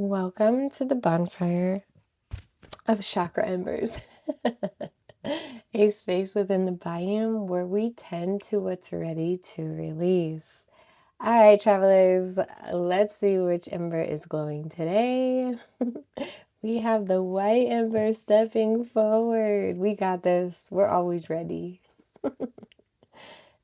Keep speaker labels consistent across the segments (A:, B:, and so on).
A: Welcome to the Bonfire of Chakra Embers, a space within the biome where we tend to what's ready to release. All right, travelers, let's see which ember is glowing today. We have the white ember stepping forward. We got this. We're always ready.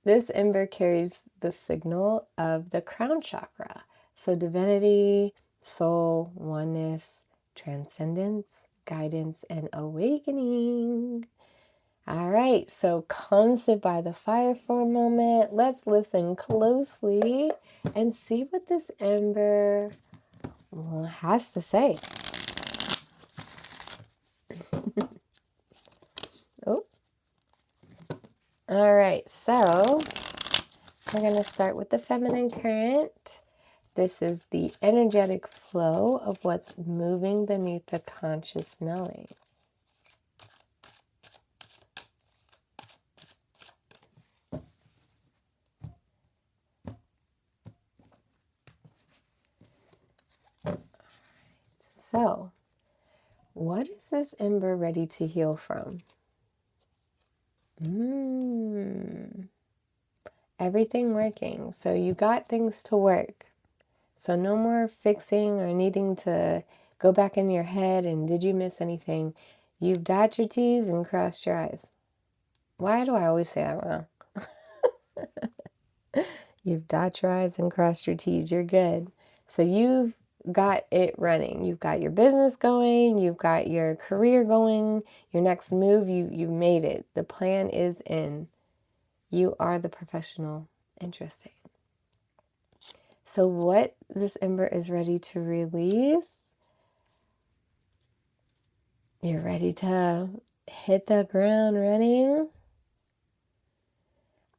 A: This ember carries the signal of the crown chakra. So divinity, soul, oneness, transcendence, guidance, and awakening. All right, so come sit by the fire for a moment. Let's listen closely and see what this ember has to say. Oh, all right, so we're going to start with the feminine current. This is the energetic flow of what's moving beneath the conscious knowing. So, what is this ember ready to heal from? Everything working. So you got things to work. So no more fixing or needing to go back in your head and did you miss anything? You've dotted your T's and crossed your I's. Why do I always say that wrong? You've dotted your I's and crossed your T's. You're good. So you've got it running. You've got your business going. You've got your career going. Your next move, you made it. The plan is in. You are the professional. Interesting. So what this ember is ready to release, you're ready to hit the ground running.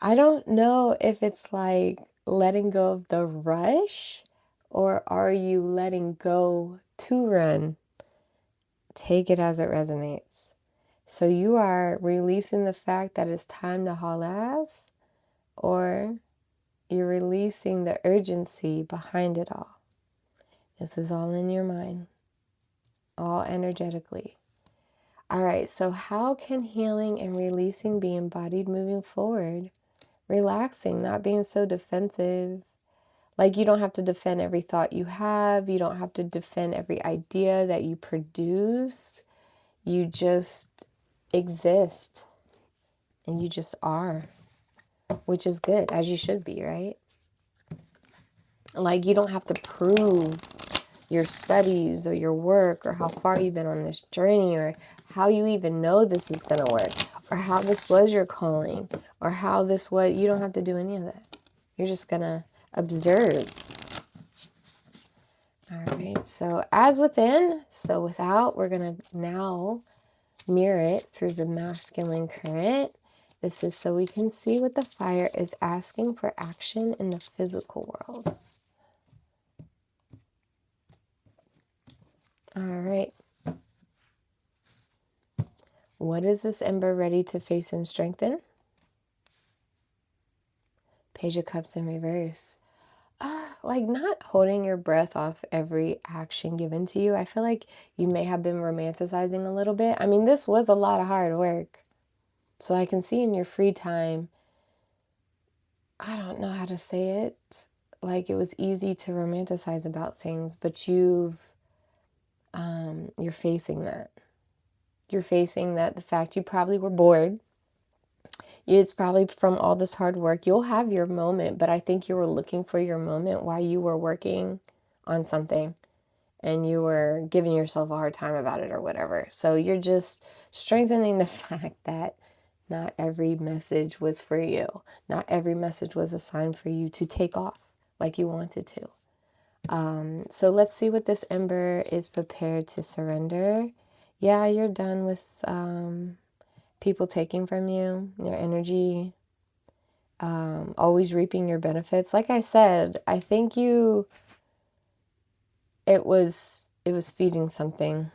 A: I don't know if it's like letting go of the rush or are you letting go to run? Take it as it resonates. So you are releasing the fact that it's time to haul ass, or you're releasing the urgency behind it all. This is all in your mind, all energetically. All right, so how can healing and releasing be embodied moving forward? Relaxing, not being so defensive. Like you don't have to defend every thought you have. You don't have to defend every idea that you produce. You just exist and you just are, which is good, as you should be, right? Like you don't have to prove your studies or your work or how far you've been on this journey or how you even know this is going to work or how this was your calling or how this was. You don't have to do any of that. You're just going to observe. All right, so as within, so without, we're going to now mirror it through the masculine current. This is so we can see what the fire is asking for action in the physical world. All right. What is this ember ready to face and strengthen? Page of Cups in reverse. Like not holding your breath off every action given to you. I feel like you may have been romanticizing a little bit. I mean, this was a lot of hard work. So I can see in your free time, I don't know how to say it. Like it was easy to romanticize about things, but you're facing that. You're facing that the fact you probably were bored. It's probably from all this hard work. You'll have your moment, but I think you were looking for your moment while you were working on something and you were giving yourself a hard time about it or whatever. So you're just strengthening the fact that not every message was for you. Not every message was assigned for you to take off like you wanted to. So let's see what this ember is prepared to surrender. Yeah, you're done with people taking from you, your energy, always reaping your benefits. Like I said, I think it was feeding something,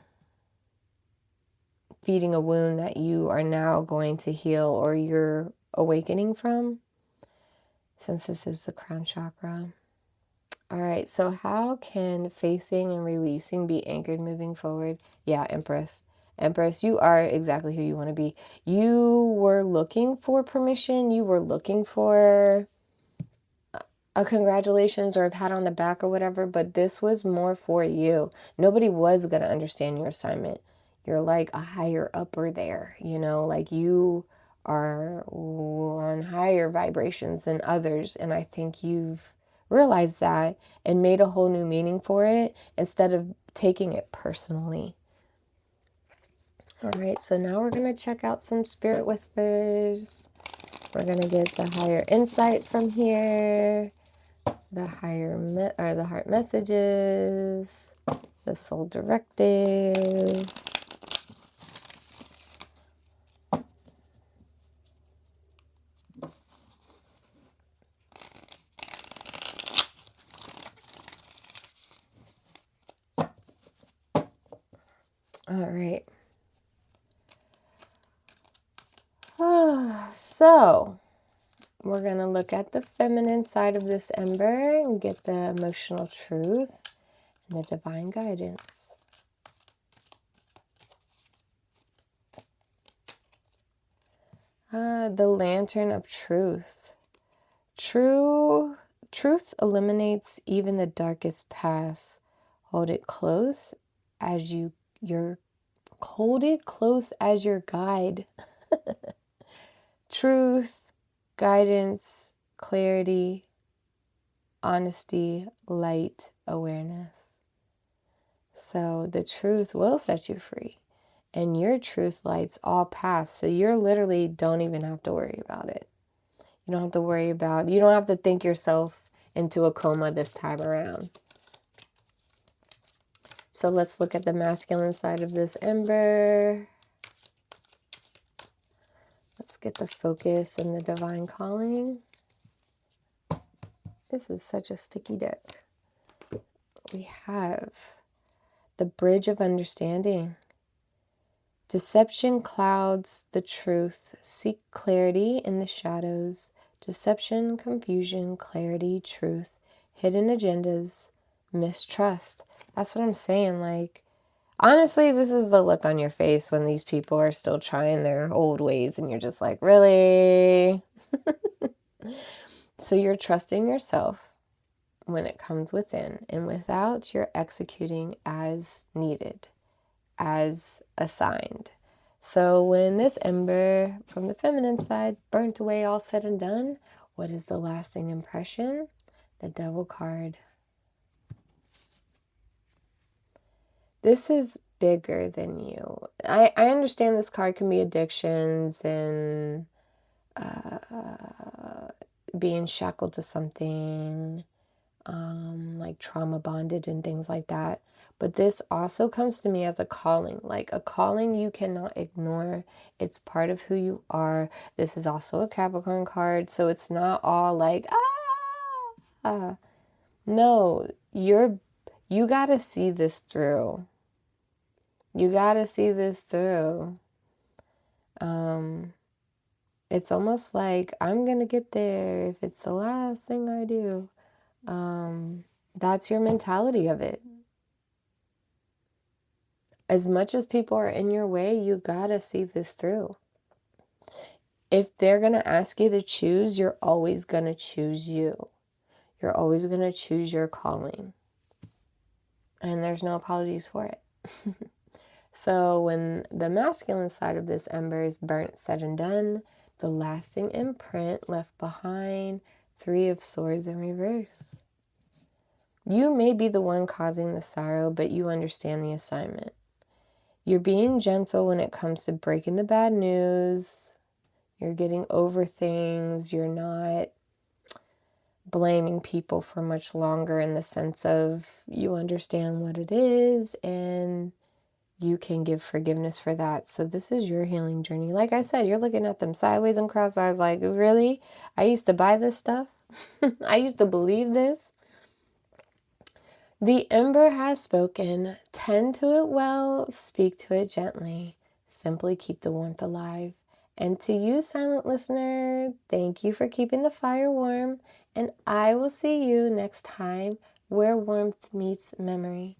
A: feeding a wound that you are now going to heal or you're awakening from, since this is the crown chakra. All right, so how can facing and releasing be anchored moving forward? Yeah, Empress. Empress, you are exactly who you want to be. You were looking for permission. You were looking for a congratulations or a pat on the back or whatever, but this was more for you. Nobody was going to understand your assignment. You're like a higher upper there, you know, like you are on higher vibrations than others. And I think you've realized that and made a whole new meaning for it instead of taking it personally. All right, so now we're going to check out some spirit whispers. We're going to get the higher insight from here, the the heart messages, the soul directive. All right. So we're going to look at the feminine side of this ember and get the emotional truth and the divine guidance. The lantern of truth. Truth eliminates even the darkest past. Hold it close as hold it close as your guide. Truth, guidance, clarity, honesty, light, awareness. So the truth will set you free. And your truth lights all paths. So you literally don't even have to worry about it. You don't have to worry about, you don't have to think yourself into a coma this time around. So let's look at the masculine side of this ember. Let's get the focus and the divine calling. This is such a sticky deck. We have the bridge of understanding. Deception clouds the truth. Seek clarity in the shadows. Deception, confusion, clarity, truth, hidden agendas, mistrust. That's what I'm saying. Like, honestly, this is the look on your face when these people are still trying their old ways and you're just like, really? So you're trusting yourself when it comes within, and without, you're executing as needed, as assigned. So when this ember from the feminine side burnt away, all said and done, what is the lasting impression? The Devil card. This is bigger than you. I understand this card can be addictions and being shackled to something, like trauma bonded and things like that. But this also comes to me as a calling, like a calling you cannot ignore. It's part of who you are. This is also a Capricorn card, so it's not all like, no, you got to see this through. You got to see this through. It's almost like I'm going to get there if it's the last thing I do. That's your mentality of it. As much as people are in your way, you gotta see this through. If they're gonna ask you to choose, you're always gonna choose you. You're always gonna choose your calling. And there's no apologies for it. So when the masculine side of this ember is burnt, said and done, the lasting imprint left behind, 3 of Swords in reverse. You may be the one causing the sorrow, but you understand the assignment. You're being gentle when it comes to breaking the bad news. You're getting over things. You're not blaming people for much longer, in the sense of you understand what it is and you can give forgiveness for that. So this is your healing journey. Like I said, you're looking at them sideways and cross eyes like, really? I used to buy this stuff. I used to believe this. The ember has spoken. Tend to it well, speak to it gently. Simply keep the warmth alive. And to you, silent listener, thank you for keeping the fire warm. And I will see you next time. where warmth meets memory.